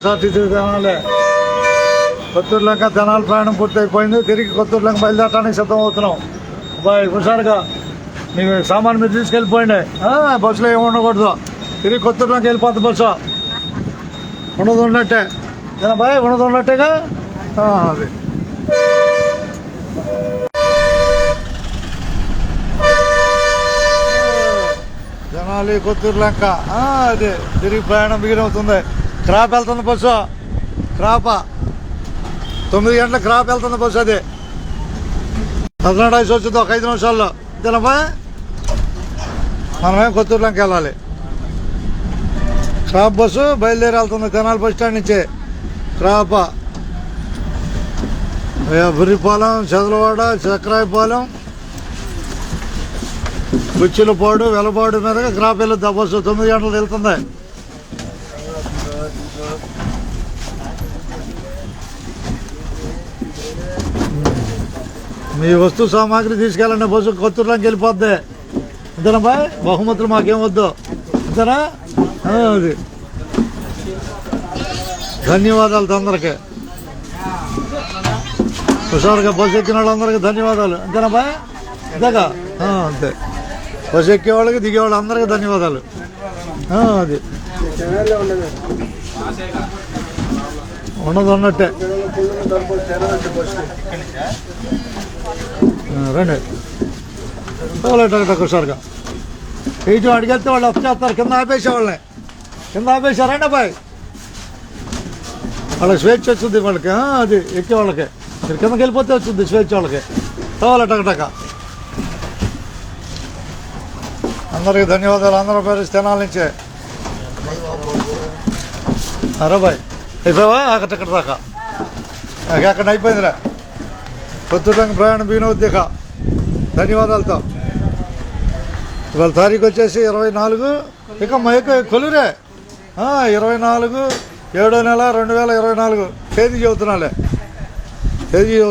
SRTC Tenali Kotturu Lanka Tenali ప్రయాణం పూర్తయిపోయింది. తిరిగి కొత్తూరు లంక బయలుదేరడానికి సిద్ధం అవుతున్నాం. బాయ్ హుషారుగా మీ సామాన్ మీరు తీసుకెళ్ళిపోయింది. బస్సులో ఏమి ఉండకూడదు. తిరిగి కొత్తూరు లంక వెళ్ళిపోతుంది బస్సు. ఉండదు ఉన్నట్టే బాయ్, ఉండదు ఉన్నట్టేగా. అది తెనాలి కొత్తూరు లంక అదే తిరిగి ప్రయాణం బిగినవుతుంది. క్రాప్ వెళ్తుంది బస్సు. క్రాప 9 గంటల క్రాప్ వెళ్తుంది బస్సు. అది 14 వచ్చింది ఒక 5 నిమిషాల్లో. అంతేనమ్మా, మనమేం కొత్తూరు లంక వెళ్ళాలి. క్రాప్ బస్సు బయలుదేరి వెళ్తుంది తెనాలి బస్ స్టాండ్ నుంచి. క్రాప బుర్రిపాలెం, చదలవాడ, చక్రాయపాలెం, గుచ్చిలపాడు, వెలపాడు మీదగా క్రాప్ వెళ్ళొద్దు. బస్సు 9 గంటలు వెళ్తుంది. మీ వస్తు సామాగ్రి తీసుకెళ్ళండి. బస్సు కొత్తూరు లంక వెళ్ళిపోద్ది. అంతేనా బాయ్, బహుమతులు మాకేం వద్దు. అంతేనా. అది ధన్యవాదాలు అందరికీ. హుషారుగా బస్సు ఎక్కిన వాళ్ళందరికీ ధన్యవాదాలు. అంతేనా బాయ్. అంతేగా. అంతే, బస్సు ఎక్కే వాళ్ళకి దిగే వాళ్ళు అందరికీ ధన్యవాదాలు. అది ఉన్నది ఉన్నట్టే. రండి హుషారుగా. ఇటు అడిగేస్తే వాళ్ళు వచ్చేస్తారు. కింద ఆపేసేవాళ్ళని. కింద ఆపేశారండి అబ్బాయి. వాళ్ళకి స్వేచ్ఛ వచ్చింది వాళ్ళకి. అది ఎక్కే వాళ్ళకి. మీరు కిందకి వెళ్ళిపోతే వచ్చింది స్వేచ్ఛ వాళ్ళకి. టక అందరికి ధన్యవాదాలు. ఆంధ్రప్రదేశ్ తెనాలి నుంచే. బాయ్ అయిపోయావా? అక్కడ దాకా అక్కడ అయిపోయిందిరా. కొత్తూరు లంక ప్రయాణం బిగినవుద్ది. ధన్యవాదాలతో. ఇవాళ తారీఖు వచ్చేసి 24. ఇక కొలురే 24/7/2024 తేదీ చెబుతున్నాలే. తేదీ